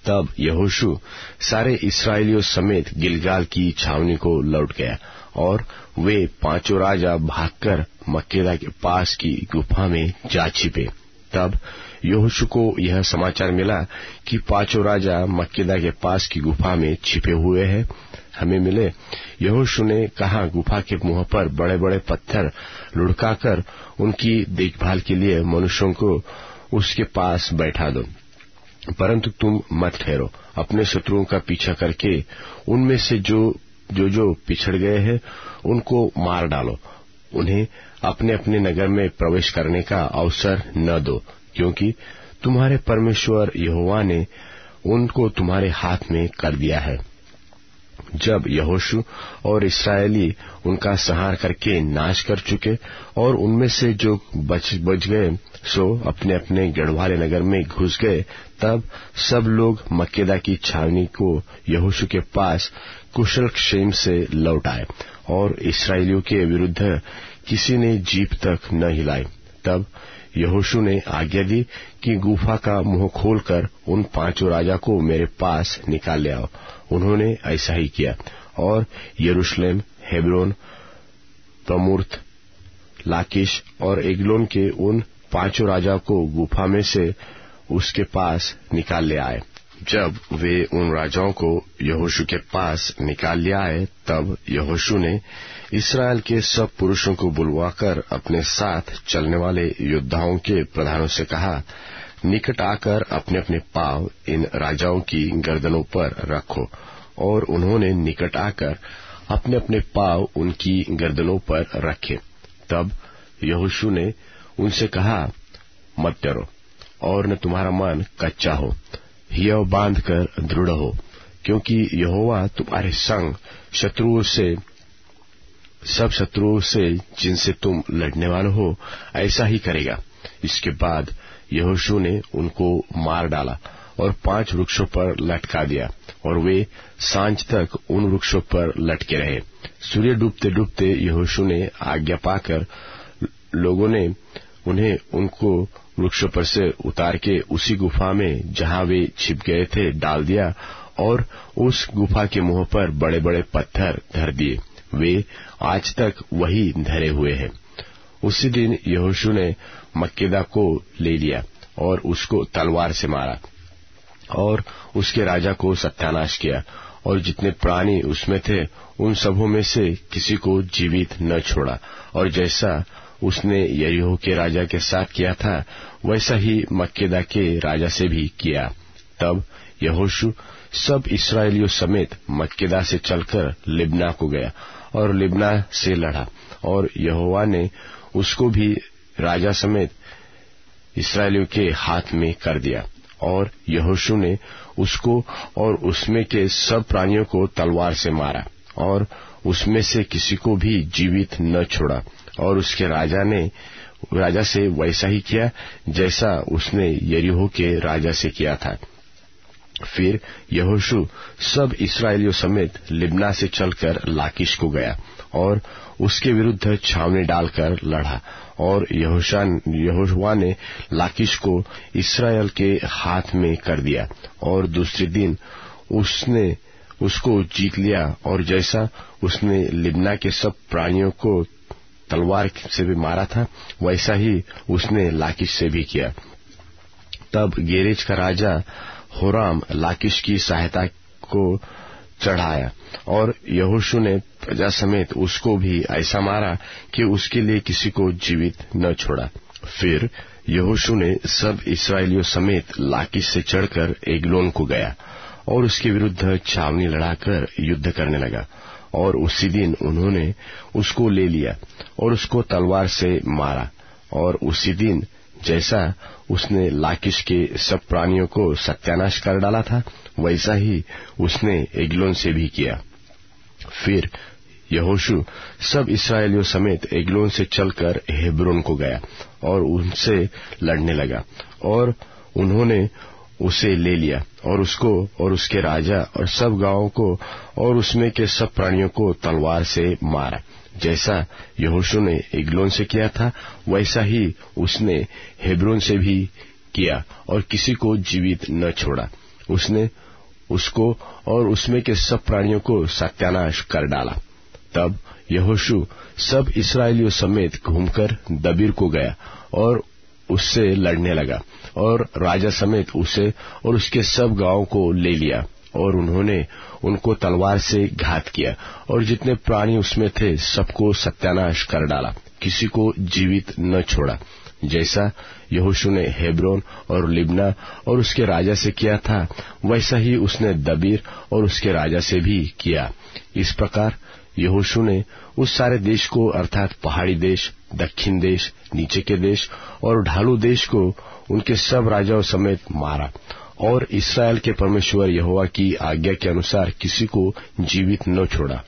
तब यहोशू सारे इसराइलियों समेत गिलगाल की छावनी को लौट गया, और वे 5 राजा भागकर मक्केदा के पास की गुफा में जा छिपे। तब यहोशू को यह समाचार मिला कि 5 राजा मक्केदा के पास की गुफा में छिपे हुए हैं, हमें मिले। यहोशू ने कहा, गुफा के मुंह पर बड़े बड़े पत्थर लुढ़काकर उनकी देखभाल के लिए मनुष्यों को उसके पास बैठा दो, परंतु तुम मत ठहरो, अपने शत्रुओं का पीछा करके उनमें से जो पिछड़ गए हैं उनको मार डालो। उन्हें अपने अपने नगर में प्रवेश करने का अवसर न दो, क्योंकि तुम्हारे परमेश्वर यहोवा ने उनको तुम्हारे हाथ में कर दिया है। जब यहोशू और इस्राएली उनका संहार करके नाश कर चुके और उनमें से जो बच गए सो अपने अपने गढ़वाले नगर में घुस गए, तब सब लोग मक्केदा की छावनी को यहोशू के पास कुशल क्षेम से लौट आए, और इस्राएलियों के विरुद्ध किसी ने जीभ तक न हिलाई। तब यहोशू ने आज्ञा दी कि गुफा का मुंह खोलकर उन 5 राजा को मेरे पास निकाल ले आओ। उन्होंने ऐसा ही किया, और यरूशलेम, हेब्रोन, तमूर्त, लाकीश और एग्लोन के उन 5 राजा को गुफा में से उसके पास निकाल ले आए। जब वे उन राजाओं को यहोशू के पास निकाल ले आए, तब यहोशू ने इस्राएल के सब पुरुषों को बुलवाकर अपने साथ चलने वाले योद्धाओं के प्रधानों से कहा, निकट आकर अपने अपने पांव इन राजाओं की गर्दनों पर रखो। और उन्होंने निकट आकर अपने अपने पांव उनकी गर्दनों पर रखे। तब यहोशू ने उनसे कहा, मत डरो और न तुम्हारा मन कच्चा हो, हियाव बांध कर दृढ़ हो, क्योंकि यहोवा तुम्हारे संग सब शत्रुओं से जिनसे तुम लड़ने वाले हो ऐसा ही करेगा। इसके बाद यहोशू ने उनको मार डाला और 5 वृक्षों पर लटका दिया, और वे सांझ तक उन वृक्षों पर लटके रहे। सूर्य डूबते डूबते यहोशू ने आज्ञा पाकर लोगों ने उन्हें उनको वृक्षों पर से उतार के उसी गुफा में जहां वे छिप गए थे डाल दिया, और उस गुफा के मुंह पर बड़े बड़े पत्थर धर दिए। वे आज तक वही धरे हुए हैं। उसी दिन यहोशू ने मक्केदा को ले लिया और उसको तलवार से मारा, और उसके राजा को सत्यानाश किया, और जितने प्राणी उसमें थे उन सबों में से किसी को जीवित न छोड़ा। और जैसा उसने यरीहो के राजा के साथ किया था वैसा ही मक्केदा के राजा से भी किया। तब यहोशू सब इस्राएलियों समेत मक्केदा से चलकर लिब्ना को गया और लिब्ना से लड़ा, और यहोवा ने उसको भी राजा समेत इस्राएलियों के हाथ में कर दिया। और यहोशू ने उसको और उसमें के सब प्राणियों को तलवार से मारा, और उसमें से किसी को भी जीवित न छोड़ा। और उसके राजा से वैसा ही किया जैसा उसने यरीहो के राजा से किया था। फिर यहोशू सब इस्राएलियों समेत लिब्ना से चलकर लाकीश को गया और उसके विरुद्ध छावनी डालकर लड़ा, और यहोशुआ ने लाकीश को इस्राएल के हाथ में कर दिया। और दूसरे दिन उसने उसको जीत लिया, और जैसा उसने लिब्ना के सब प्राणियों को तलवार से भी मारा था वैसा ही उसने लाकीश से भी किया। तब गेरेज का राजा होराम लाकीश की सहायता को चढ़ाया, और यहोशू ने प्रजा समेत उसको भी ऐसा मारा कि उसके लिए किसी को जीवित न छोड़ा। फिर यहोशू ने सब इस्राएलियों समेत लाकीश से चढ़कर एग्लोन को गया और उसके विरुद्ध छावनी लड़ाकर युद्ध करने लगा, और उसी दिन उन्होंने उसको ले लिया और उसको तलवार से मारा। और उसी दिन जैसा उसने लाकीश के सब प्राणियों को सत्यानाश कर डाला था वैसा ही उसने एग्लोन से भी किया। फिर यहोशू सब इस्राएलियों समेत एग्लोन से चलकर हेब्रोन को गया और उनसे लड़ने लगा, और उन्होंने उसे ले लिया और उसको और उसके राजा और सब गांवों को और उसमें के सब प्राणियों को तलवार से मारा। जैसा यहोशू ने एग्लोन से किया था वैसा ही उसने हेब्रोन से भी किया, और किसी को जीवित न छोड़ा। उसने उसको और उसमें के सब प्राणियों को सत्यानाश कर डाला। तब यहोशू सब इस्राएलियों समेत घूमकर दबीर को गया और उससे लड़ने लगा, और राजा समेत उसे और उसके सब गांवों को ले लिया, और उन्होंने उनको तलवार से घात किया, और जितने प्राणी उसमें थे सबको सत्यानाश कर डाला, किसी को जीवित न छोड़ा। जैसा यहोशू ने हेब्रोन और लिब्ना और उसके राजा से किया था वैसा ही उसने दबीर और उसके राजा से भी किया। इस प्रकार यहोशू ने उस सारे देश को अर्थात पहाड़ी देश, दक्षिण देश, नीचे के देश और ढालू देश को उनके सब राजाओं समेत मारा, और इस्राएल के परमेश्वर यहोवा की आज्ञा के अनुसार किसी को जीवित न छोड़ा,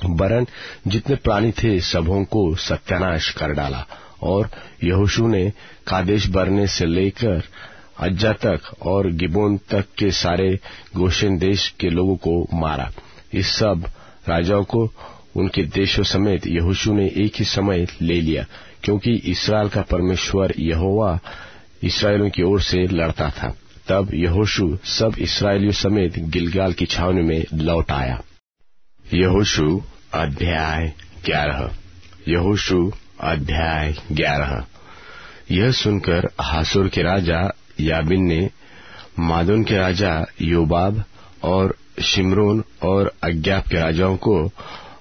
वरन जितने प्राणी थे सबों को सत्यानाश कर डाला। और यहोशू ने कादेश बरने से लेकर अज्जा तक और गिबोन तक के सारे गोशेन देश के लोगों को मारा। इस सब राजाओं को उनके देशों समेत यहोशू ने एक ही समय ले लिया, क्योंकि इस्राएल का परमेश्वर यहोवा इस्राएलियों की ओर से लड़ता था। तब यहोशू सब इस्राएलियों समेत गिलगाल की छावनी में लौट आया। यहोशू अध्याय 11। यहोशू अध्याय 11। यह सुनकर हासोर के राजा याबिन ने मादोन के राजा योबाब और शिमरोन और अग्याप के राजाओं को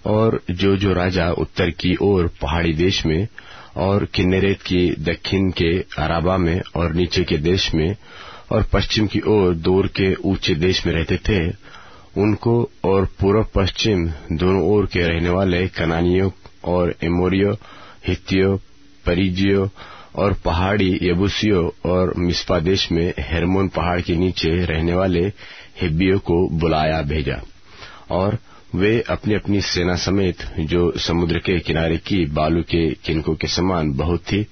और जो राजा उत्तर की ओर पहाड़ी देश में और किन्नेरेत की दक्षिण के अराबा में और नीचे के देश में और पश्चिम की ओर दूर के ऊंचे देश में रहते थे उनको, और पूर्व पश्चिम दोनों ओर के रहने वाले कनानियों और एमोरियों, हित्तियों, परिजियों और पहाड़ी यबूसियों और मिस्पा देश में हेर्मोन पहाड़ के नीचे रहने वाले हिब्बियों को बुलाया भेजा। और वे अपनी अपनी सेना समेत जो समुद्र के किनारे की बालू के किनकों के समान बहुत थी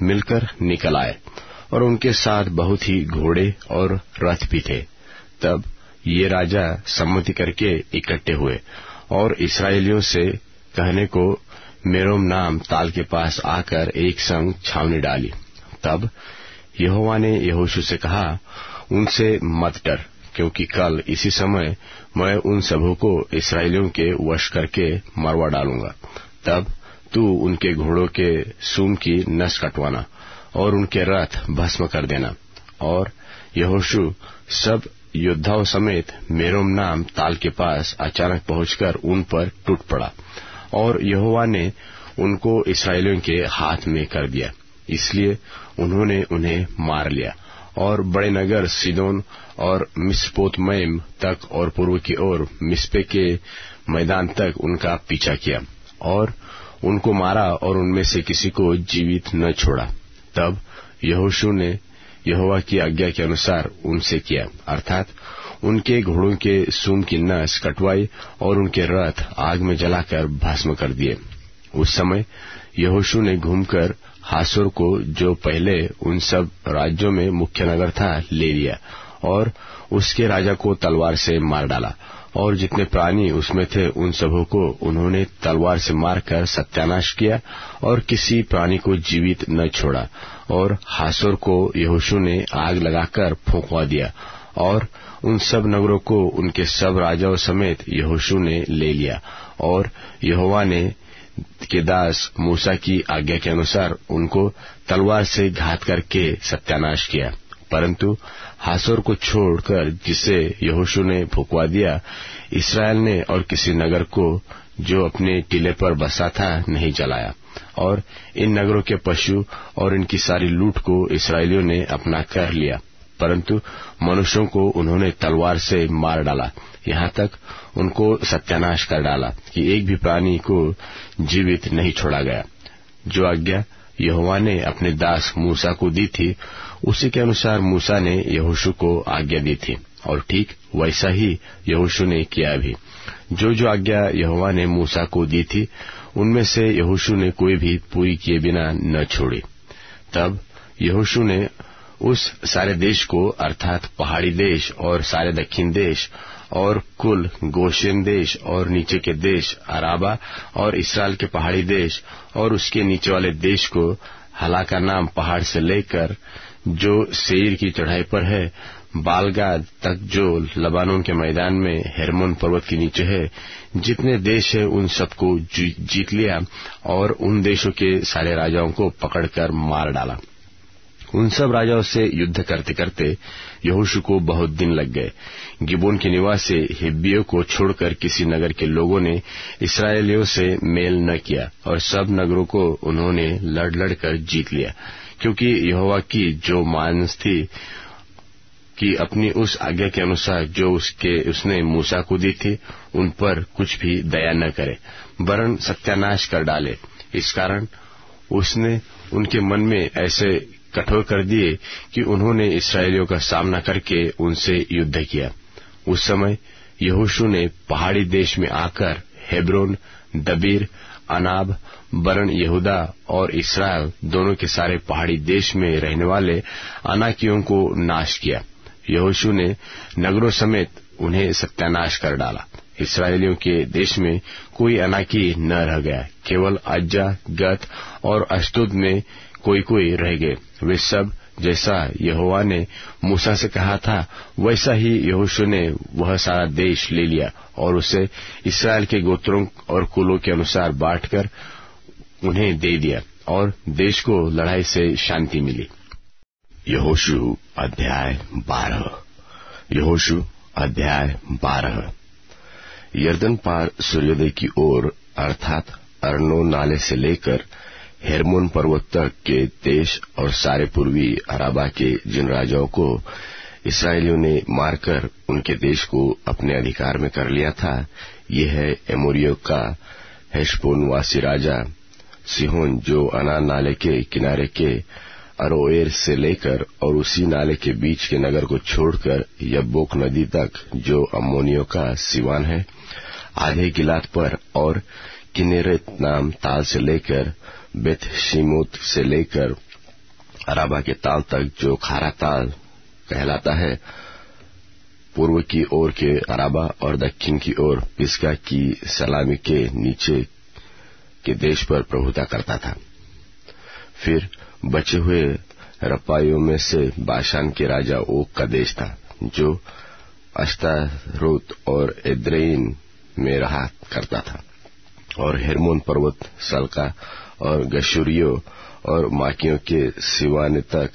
मिलकर निकल आए, और उनके साथ बहुत ही घोड़े और रथ भी थे। तब ये राजा सम्मति करके इकट्ठे हुए और इस्राएलियों से कहने को मेरोम नाम ताल के पास आकर एक संग छावनी डाली। तब यहोवा ने यहोशू से कहा, उनसे मत डर, क्योंकि कल इसी समय मैं उन सबों को इस्राएलियों के वश करके मरवा डालूंगा। तब तू उनके घोड़ों के सूम की नस कटवाना और उनके रथ भस्म कर देना, और यहोशू सब योद्धाओं समेत मेरोम नाम ताल के पास अचानक पहुंचकर उन पर टूट पड़ा, और यहोवा ने उनको इस्राएलियों के हाथ में कर दिया। इसलिए उन्होंने उन्हें मार लिया और बड़े नगर सीदोन और मिस्पोतमैम तक और पूर्व की ओर मिस्पे के मैदान तक उनका पीछा किया और उनको मारा और उनमें से किसी को जीवित न छोड़ा। तब यहोशू ने यहोवा की आज्ञा के अनुसार उनसे किया, अर्थात उनके घोड़ों के सूम की नस कटवाई और उनके रथ आग में जलाकर भस्म कर दिए। उस समय यहोशू ने घूमकर हासोर को, जो पहले उन सब राज्यों में मुख्य नगर था, ले लिया और उसके राजा को तलवार से मार डाला, और जितने प्राणी उसमें थे उन सबों को उन्होंने तलवार से मारकर सत्यानाश किया और किसी प्राणी को जीवित न छोड़ा। और हासोर को यहोशू ने आग लगाकर फूंकवा दिया और उन सब नगरों को उनके सब राजाओं समेत यहोशू ने ले लिया, और यहोवा ने के दास मूसा की आज्ञा के अनुसार उनको तलवार से घात करके सत्यानाश किया। परंतु हासोर को छोड़कर, जिसे यहोशू ने फुकवा दिया, इस्राएल ने और किसी नगर को जो अपने टीले पर बसा था नहीं जलाया। और इन नगरों के पशु और इनकी सारी लूट को इस्राएलियों ने अपना कर लिया, परंतु मनुष्यों को उन्होंने तलवार से मार डाला, यहाँ तक उनको सत्यानाश कर डाला कि एक भी प्राणी को जीवित नहीं छोड़ा गया। जो आज्ञा यहोवा ने अपने दास मूसा को दी थी, उसी के अनुसार मूसा ने यहोशू को आज्ञा दी थी, और ठीक वैसा ही यहोशू ने किया भी। जो जो आज्ञा यहोवा ने मूसा को दी थी, उनमें से यहोशू ने कोई भी पूरी किए बिना न छोड़ी। तब यहोशू ने उस सारे देश को, अर्थात पहाड़ी देश और सारे दक्षिण देश और कुल गोशेन देश और नीचे के देश अराबा और इस्राएल के पहाड़ी देश और उसके नीचे वाले देश को, हलाका नाम पहाड़ से लेकर जो सेईर की चढ़ाई पर है, बालगाद तक जो लबानोन के मैदान में हेर्मोन पर्वत के नीचे है, जितने देश है उन सबको जीत लिया और उन देशों के सारे राजाओं को पकड़कर मार डाला। उन सब राजाओं से युद्ध करते करते यहोशू को बहुत दिन लग गए। गिबोन के निवासी हिब्बियों को छोड़कर किसी नगर के लोगों ने इस्राएलियों से मेल न किया, और सब नगरों को उन्होंने लड़ लड़कर जीत लिया, क्योंकि यहोवा की जो मानस थी कि अपनी उस आज्ञा के अनुसार जो उसने मूसा को दी थी, उन पर कुछ भी दया न करे, वरन सत्यानाश कर डाले। इस कारण उसने उनके मन में ऐसे कठोर कर दिए कि उन्होंने इस्राएलियों का सामना करके उनसे युद्ध किया। उस समय यहोशू ने पहाड़ी देश में आकर हेब्रोन, दबीर, अनाब, बरन यहूदा और इस्राएल दोनों के सारे पहाड़ी देश में रहने वाले अनाकियों को नाश किया। यहोशू ने नगरों समेत उन्हें सत्यानाश कर डाला। इस्राएलियों के देश में कोई अनाकी न रह गया, केवल अज्जा, गत और अश्दोद में कोई कोई रह गए। वे सब जैसा यहोवा ने मूसा से कहा था, वैसा ही यहोशू ने वह सारा देश ले लिया और उसे इस्राएल के गोत्रों और कुलों के अनुसार बांटकर उन्हें दे दिया, और देश को लड़ाई से शांति मिली। यहोशू अध्याय 12। यहोशू अध्याय 12। यर्दन पार सूर्योदय की ओर, अर्थात अर्नोन नाले से लेकर हेर्मोन पर्वत तक के देश और सारे पूर्वी अराबा के जिन राजाओं को इस्राएलियों ने मारकर उनके देश को अपने अधिकार में कर लिया था, ये है एमोरियों का हेशबोनवासी राजा सिहोन, जो अनान नाले के किनारे के अरोएर से लेकर और उसी नाले के बीच के नगर को छोड़कर यब्बोक नदी तक, जो अम्मोनियों का सिवान है, आधे गिलाद पर, और किन्नेरेत नाम ताल से लेकर बेत शिमोत से लेकर अराबा के ताल तक, जो खारा ताल कहलाता है, पूर्व की ओर के अराबा और दक्षिण की ओर पिस्गा की सलामी के नीचे के देश पर प्रभुता करता था। फिर बचे हुए रपाइयों में से बाशान के राजा ओक का देश था, जो अश्तारोत और एद्रेइन में रहा करता था, और हेर्मोन पर्वत, सल्का और गशूरियों और माकियों के सिवाने तक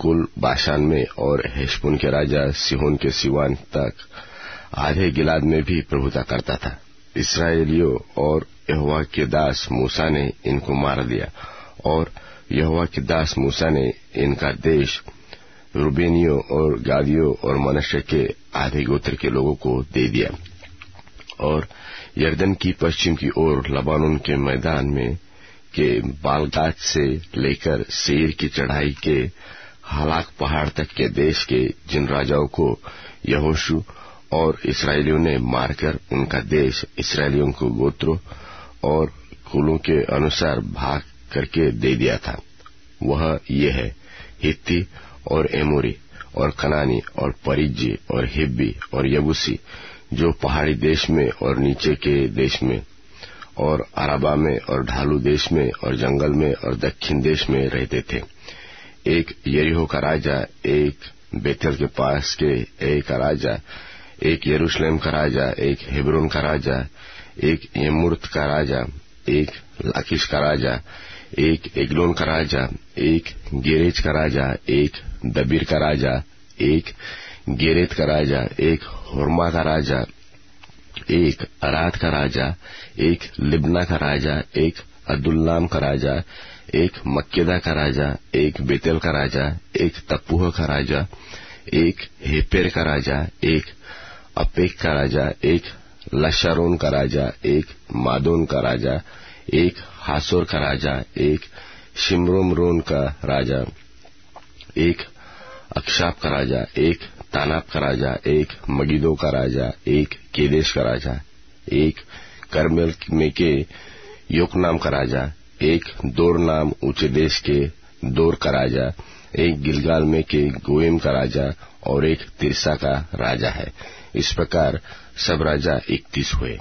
कुल बाशान में और हेशबोन के राजा सिहोन के सीवान तक आधे गिलाद में भी प्रभुता करता था। इसराइलियों और यहोवा के दास मूसा ने इनको मार दिया और यहोवा के दास मूसा ने इनका देश रूबेनियों और गादियों और मनश्शे के आधे गोत्र के लोगों को दे दिया। और यरदन की पश्चिम की ओर लबानोन के मैदान में के बालगाद से लेकर सेर की चढ़ाई के हालाक पहाड़ तक के देश के जिन राजाओं को यहोशू और इसराइलियों ने मारकर उनका देश इसराइलियों को गोत्रों और कुलों के अनुसार भाग करके दे दिया था, वह ये है, हित्ती और एमोरी और कनानी और परिज्जी और हिब्बी और यबूसी जो पहाड़ी देश में और नीचे के देश में और अराबा में और ढालू देश में और जंगल में और दक्षिण देश में रहते थे। एक यरीहो का राजा, एक बेथेल के पास के का राजा, एक यरूशलेम का राजा, एक हेब्रोन का राजा, एक यमूर्त का राजा, एक लाकीश का राजा, एक एग्लोन का राजा, एक गेरेज का राजा, एक दबीर का राजा, एक गेरेत का राजा, एक होर्मा का राजा, एक अराद का राजा, एक लिब्ना का राजा, एक अदुल्लाम का राजा, एक मक्केदा का राजा, एक बेतेल का राजा, एक तप्पूह का राजा, एक हेपेर का राजा, एक अपेक का राजा, एक लशारोन का राजा, एक मादोन का राजा, एक हासोर का राजा, एक शिमरोमरोन का राजा, एक अक्षाप का राजा, एक तानाप का राजा, एक मगिदो का राजा, एक केदेश का राजा, एक करमेल में के योकनाम का राजा, एक दोर नाम ऊंचे देश के दोर का राजा, एक गिलगाल में के गोएम का राजा और एक तिरसा का राजा है। इस प्रकार सब राजा 31 हुए।